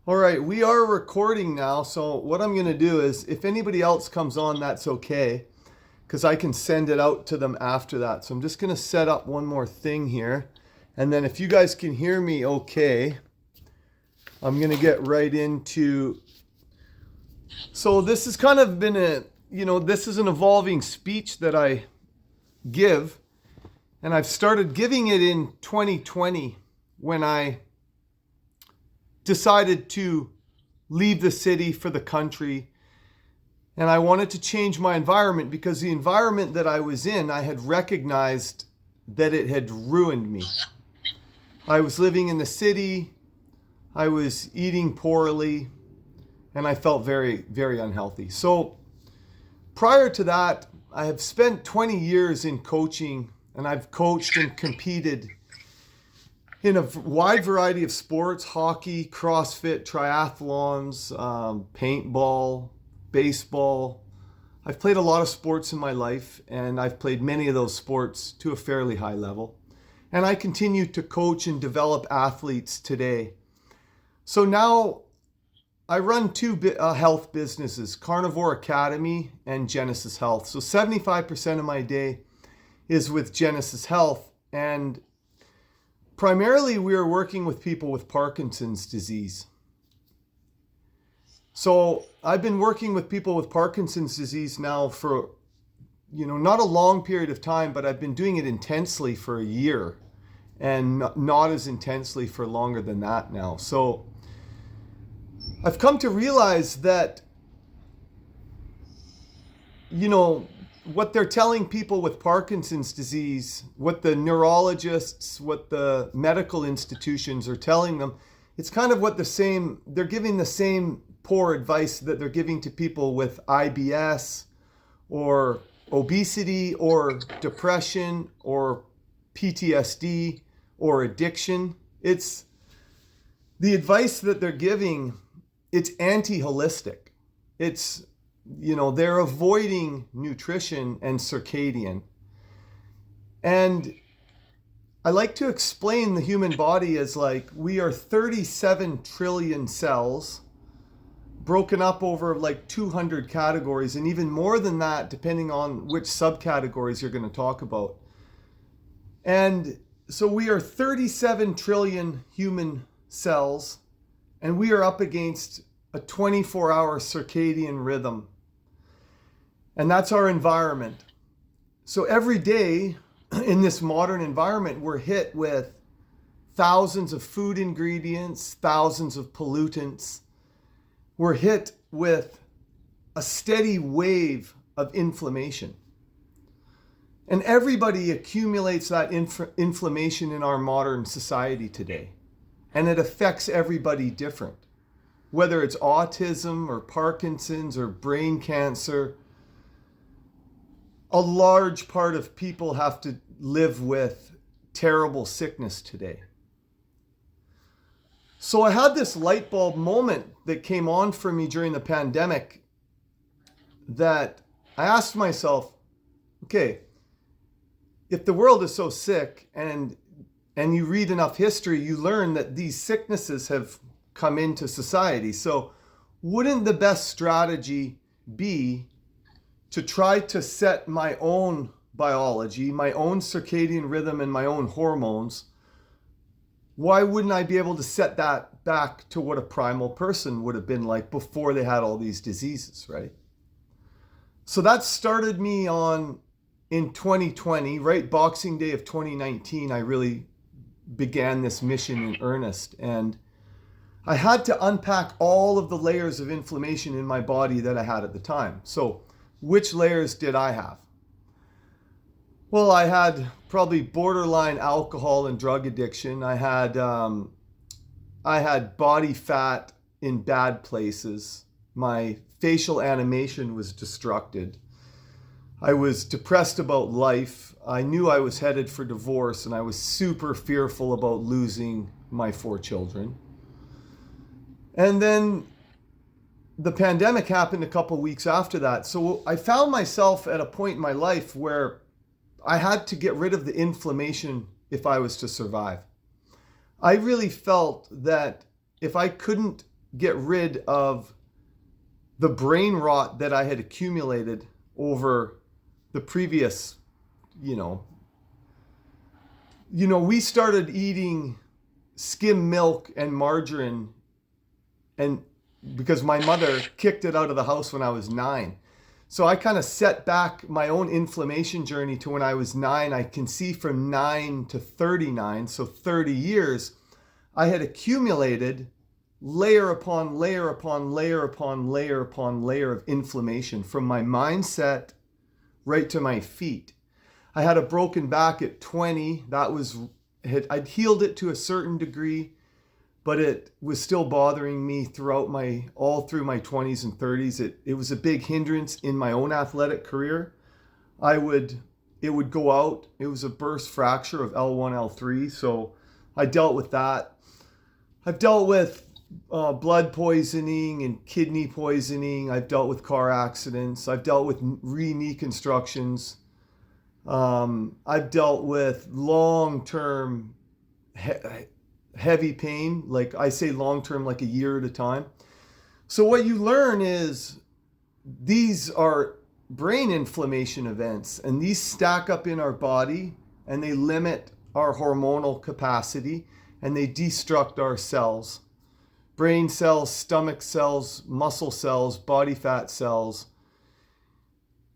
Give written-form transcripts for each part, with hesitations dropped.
All right, we are recording now. So, what I'm going to do is if anybody else comes on, that's okay because I can send it out to them after that. So, I'm just going to set up one more thing here. And then, if you guys can hear me okay, I'm going to get right into. So, this has kind of been this is an evolving speech that I give. And I've started giving it in 2020 when I decided to leave the city for the country. And I wanted to change my environment because the environment that I was in, I had recognized that it had ruined me. I was living in the city, I was eating poorly, and I felt very, very unhealthy. So prior to that, I have spent 20 years in coaching, and I've coached and competed in a wide variety of sports: hockey, CrossFit, triathlons, paintball, baseball. I've played a lot of sports in my life, and I've played many of those sports to a fairly high level. And I continue to coach and develop athletes today. So now I run two health businesses, Carnivore Academy and Genesis Health. So 75% of my day is with Genesis Health, and primarily, we are working with people with Parkinson's disease. So I've been working with people with Parkinson's disease now for, not a long period of time, but I've been doing it intensely for a year and not as intensely for longer than that now. So I've come to realize that, what they're telling people with Parkinson's disease, what the neurologists, what the medical institutions are telling them, it's kind of they're giving the same poor advice that they're giving to people with IBS or obesity or depression or PTSD or addiction. It's the advice that they're giving, it's anti-holistic. They're avoiding nutrition and circadian. And I like to explain the human body as like we are 37 trillion cells broken up over like 200 categories, and even more than that depending on which subcategories you're going to talk about. And so we are 37 trillion human cells, and we are up against a 24-hour circadian rhythm. And that's our environment. So every day in this modern environment, we're hit with thousands of food ingredients, thousands of pollutants. We're hit with a steady wave of inflammation. And everybody accumulates that inflammation in our modern society today. And it affects everybody different. Whether it's autism or Parkinson's or brain cancer, a large part of people have to live with terrible sickness today. So I had this light bulb moment that came on for me during the pandemic that I asked myself, okay, if the world is so sick and you read enough history, you learn that these sicknesses have come into society. So wouldn't the best strategy be to try to set my own biology, my own circadian rhythm, and my own hormones? Why wouldn't I be able to set that back to what a primal person would have been like before they had all these diseases, right? So that started me on in 2020, right? Boxing Day of 2019, I really began this mission in earnest. And I had to unpack all of the layers of inflammation in my body that I had at the time. So which layers did I have? Well, I had probably borderline alcohol and drug addiction. I had body fat in bad places. My facial animation was destructed. I was depressed about life. I knew I was headed for divorce, and I was super fearful about losing my 4 children. And then the pandemic happened a couple weeks after that. So I found myself at a point in my life where I had to get rid of the inflammation if I was to survive. I really felt that if I couldn't get rid of the brain rot that I had accumulated over the previous, you know, we started eating skim milk and margarine, and because my mother kicked it out of the house when I was 9. So I kind of set back my own inflammation journey to when I was 9. I can see from 9 to 39, so 30 years, I had accumulated layer upon layer upon layer upon layer upon layer of inflammation from my mindset right to my feet. I had a broken back at 20. I'd healed it to a certain degree, but it was still bothering me all through my 20s and 30s. It was a big hindrance in my own athletic career. It would go out. It was a burst fracture of L1, L3. So I dealt with that. I've dealt with blood poisoning and kidney poisoning. I've dealt with car accidents. I've dealt with knee constructions. I've dealt with long-term heavy pain. Like I say long-term, like a year at a time. So what you learn is these are brain inflammation events, and these stack up in our body and they limit our hormonal capacity and they destruct our cells. Brain cells, stomach cells, muscle cells, body fat cells.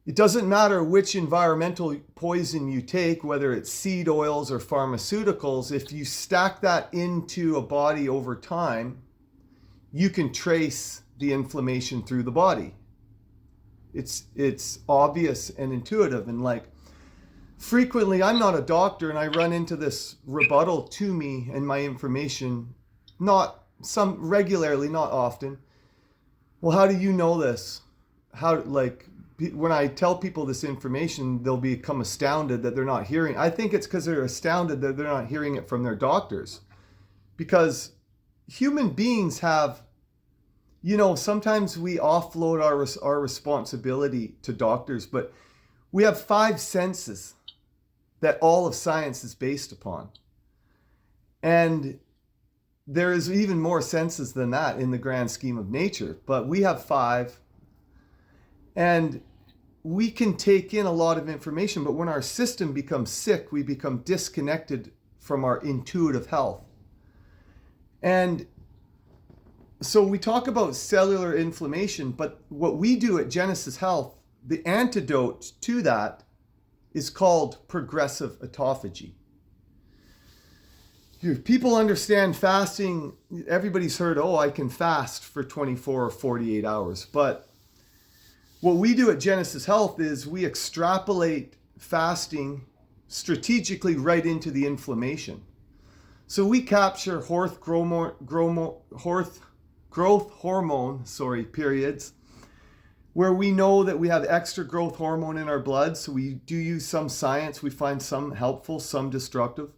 It doesn't matter which environmental poison you take, whether it's seed oils or pharmaceuticals, if you stack that into a body over time, you can trace the inflammation through the body. It's obvious and intuitive. And like frequently, I'm not a doctor and I run into this rebuttal to me and my information, regularly, not often. Well, how do you know this? When I tell people this information, they'll become astounded that they're not hearing. I think it's because they're astounded that they're not hearing it from their doctors. Because human beings have, sometimes we offload our responsibility to doctors, but we have 5 senses that all of science is based upon. And there is even more senses than that in the grand scheme of nature, but we have 5. And we can take in a lot of information, but when our system becomes sick, we become disconnected from our intuitive health. And so we talk about cellular inflammation, but what we do at Genesis Health, the antidote to that is called progressive autophagy. If people understand fasting, everybody's heard, I can fast for 24 or 48 hours. But what we do at Genesis Health is we extrapolate fasting strategically right into the inflammation. So we capture growth hormone periods where we know that we have extra growth hormone in our blood. So we do use some science. We find some helpful, some destructive.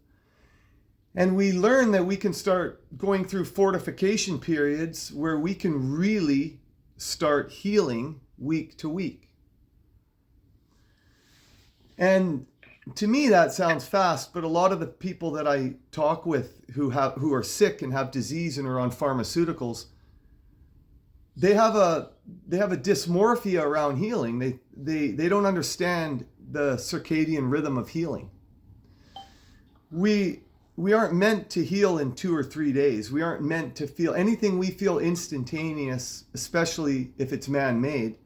And we learn that we can start going through fortification periods where we can really start healing week to week. And to me, that sounds fast, but a lot of the people that I talk with who are sick and have disease and are on pharmaceuticals, they have a dysmorphia around healing. They don't understand the circadian rhythm of healing. We aren't meant to heal in 2 or 3 days. We aren't meant to feel anything we feel instantaneous, especially if it's man-made,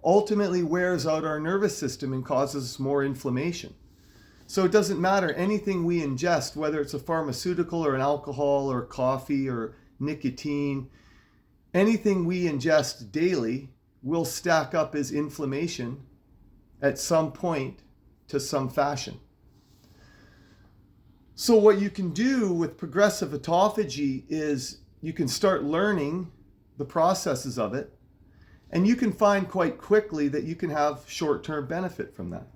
ultimately wears out our nervous system and causes more inflammation. So it doesn't matter anything we ingest, whether it's a pharmaceutical or an alcohol or coffee or nicotine, anything we ingest daily will stack up as inflammation at some point to some fashion. So what you can do with progressive autophagy is you can start learning the processes of it, and you can find quite quickly that you can have short-term benefit from that.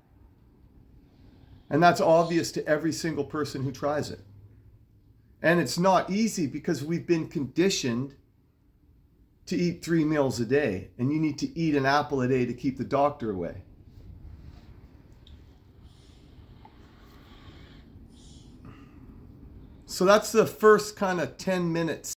And that's obvious to every single person who tries it. And it's not easy because we've been conditioned to eat 3 meals a day, and you need to eat an apple a day to keep the doctor away. So that's the first kind of 10 minutes